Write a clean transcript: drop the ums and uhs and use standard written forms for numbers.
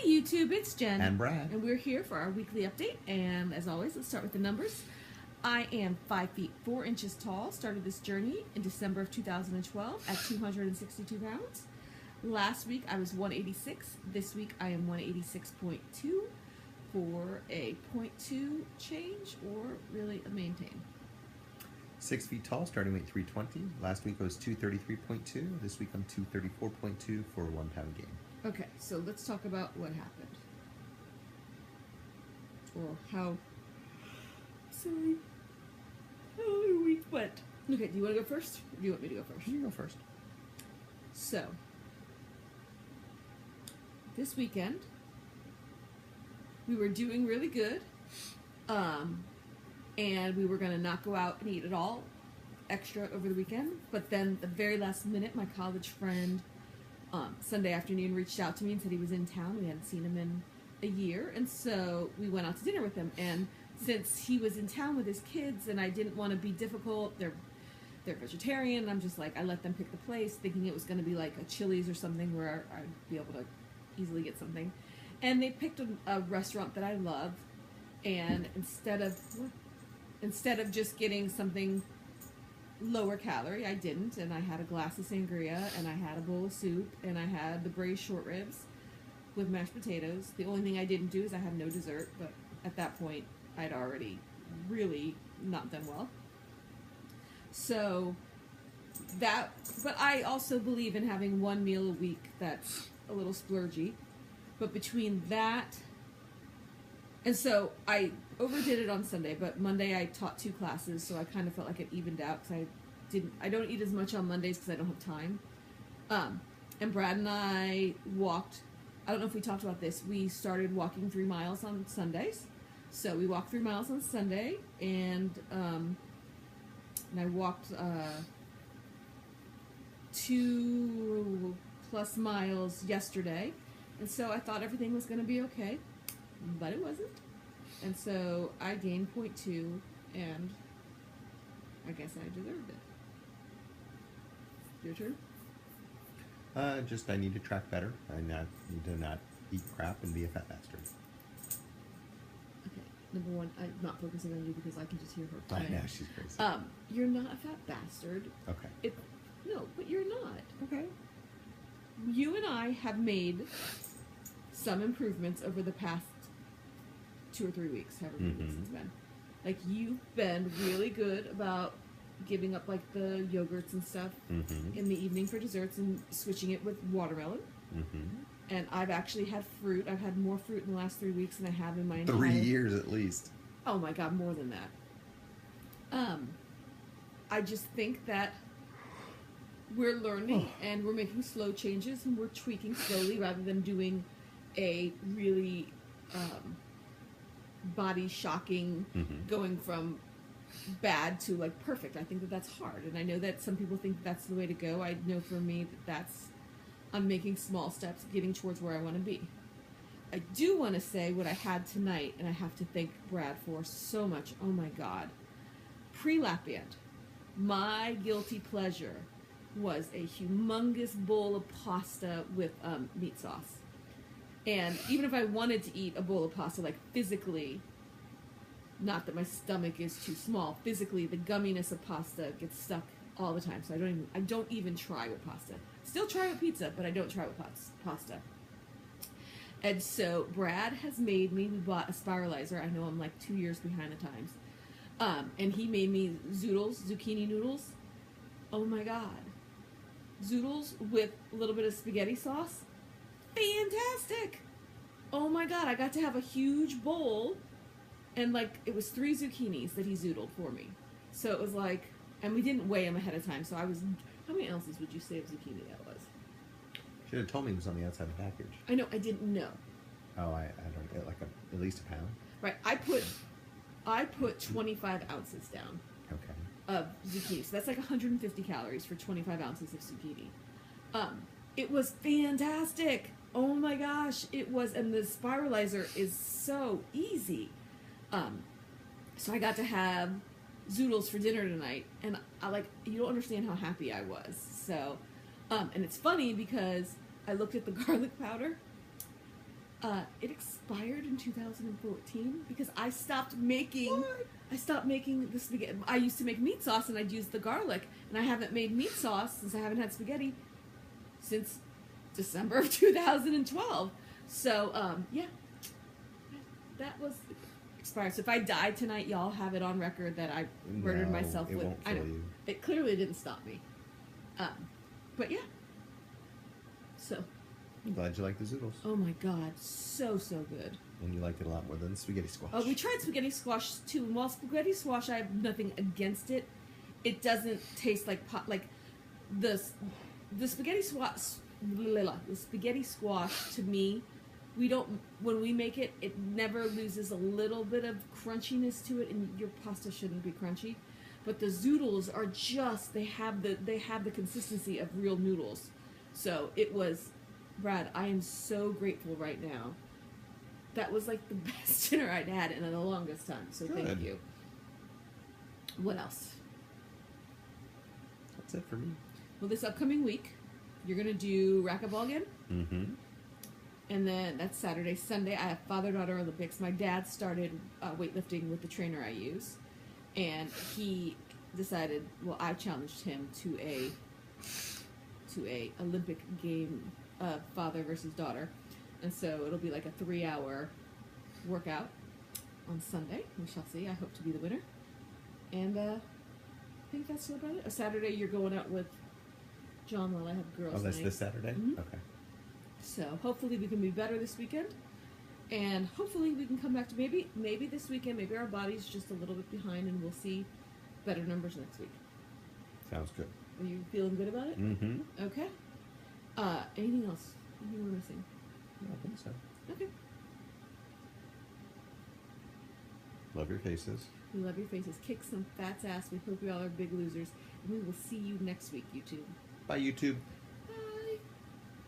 YouTube, it's Jen. And Brad. And we're here for our weekly update. And as always, let's start with the numbers. I am 5 feet 4 inches tall. Started this journey in December of 2012 at 262 pounds. Last week I was 186. This week I am 186.2 for a 0.2 change or really a maintain. 6 feet tall, starting weight 320. Last week I was 233.2. This week I'm 234.2 for a 1 pound gain. Okay, so let's talk about what happened. Or how the week went. Okay, do you want to go first? Or do you want me to go first? You go first. So, this weekend, we were doing really good. And we were going to not go out and eat at all extra over the weekend. But then the very last minute, my college friend Sunday afternoon reached out to me and said he was in town. We hadn't seen him in a year. And so we went out to dinner with him. And since he was in town with his kids and I didn't want to be difficult, they're vegetarian. And I'm just like, I let them pick the place, thinking it was going to be like a Chili's or something where I'd be able to easily get something. And they picked a restaurant that I love. And instead of just getting something lower calorie, I didn't, and I had a glass of sangria, and I had a bowl of soup, and I had the braised short ribs with mashed potatoes. The only thing I didn't do is I had no dessert, but at that point, I'd already really not done well. So but I also believe in having one meal a week that's a little splurgy. But between that, and so I overdid it on Sunday, but Monday I taught 2 classes, so I kind of felt like it evened out because I don't eat as much on Mondays because I don't have time. And Brad and I walked. I don't know if we talked about this. We started walking 3 miles on Sundays, so we walked 3 miles on Sunday, and I walked 2+ miles yesterday, and so I thought everything was going to be okay. But it wasn't. And so I gained 0.2, and I guess I deserved it. Your turn? I need to track better. I need to not eat crap and be a fat bastard. Okay, number 1, I'm not focusing on you because I can just hear her Oh, crying. yeah, she's crazy. You're not a fat bastard. Okay. No, but you're not. Okay. You and I have made some improvements over the past 2 or 3 weeks, however many weeks it's been. Like, you've been really good about giving up, like, the yogurts and stuff in the evening for desserts and switching it with watermelon. And I've actually had fruit. I've had more fruit in the last 3 weeks than I have in my entire... 3 years at least. Oh, my God, more than that. I just think that we're learning and we're making slow changes and we're tweaking slowly rather than doing a really... body shocking, going from bad to like perfect. I think that that's hard, and I know that some people think that's the way to go. I know for me that's I'm making small steps, getting towards where I want to be. I do want to say what I had tonight, and I have to thank Brad for so much. Oh my God, pre-lap band, my guilty pleasure was a humongous bowl of pasta with meat sauce. And even if I wanted to eat a bowl of pasta, like physically, not that my stomach is too small, physically the gumminess of pasta gets stuck all the time. So I don't even try with pasta. Still try with pizza, but I don't try with pasta. And so Brad has made me, we bought a spiralizer. I know I'm like 2 years behind the times. And he made me zoodles, zucchini noodles. Oh my God. Zoodles with a little bit of spaghetti sauce. Fantastic! Oh my God, I got to have a huge bowl, and like it was 3 zucchinis that he zoodled for me. So it was like, and we didn't weigh them ahead of time. So how many ounces would you say of zucchini that was? Should have told me it was on the outside of the package. I know, I didn't know. Oh, I don't get like at least a pound. Right, I put 25 ounces down. Okay. Of zucchini. So that's like 150 calories for 25 ounces of zucchini. It was fantastic. Oh my gosh, it was, and the spiralizer is so easy. So I got to have zoodles for dinner tonight, and you don't understand how happy I was. So, and it's funny because I looked at the garlic powder. It expired in 2014 because I stopped making. What? I stopped making the spaghetti. I used to make meat sauce and I'd use the garlic, and I haven't made meat sauce since I haven't had spaghetti since December of 2012. So, yeah, that was expired. So if I die tonight, y'all have it on record that I murdered No, myself it with. won't I know kill you. it clearly didn't stop me. But yeah. So, I'm glad you like the zoodles. oh my god, so good. And you liked it a lot more than spaghetti squash. We tried spaghetti squash too. And while spaghetti squash, I have nothing against it. It doesn't taste like pot. Like the spaghetti squash. The spaghetti squash to me, we don't. When we make it, it never loses a little bit of crunchiness to it, and your pasta shouldn't be crunchy. But the zoodles are just they have the consistency of real noodles. So it was, Brad. I am so grateful right now. That was like the best dinner I'd had in the longest time. So Good. thank you. What else? That's it for me. Well, this upcoming week, you're gonna do racquetball again, Mm-hmm. and then that's Saturday. Sunday, I have father-daughter Olympics. My dad started weightlifting with the trainer I use, and he decided. Well, I challenged him to a Olympic game, father versus daughter. And so it'll be like a 3-hour workout on Sunday. We shall see. I hope to be the winner. And I think that's about it. Saturday, you're going out with John while I have girls' Oh, that's night. this Saturday? Mhm. Okay. So hopefully we can be better this weekend. And hopefully we can come back to maybe this weekend. Maybe our body's just a little bit behind and we'll see better numbers next week. Sounds good. Are you feeling good about it? Mm-hmm. Okay. Anything else? Anything we're missing? I think so. Okay. Love your faces. We love your faces. Kick some fat's ass. We hope you all are big losers. And we will see you next week, YouTube. Bye, YouTube.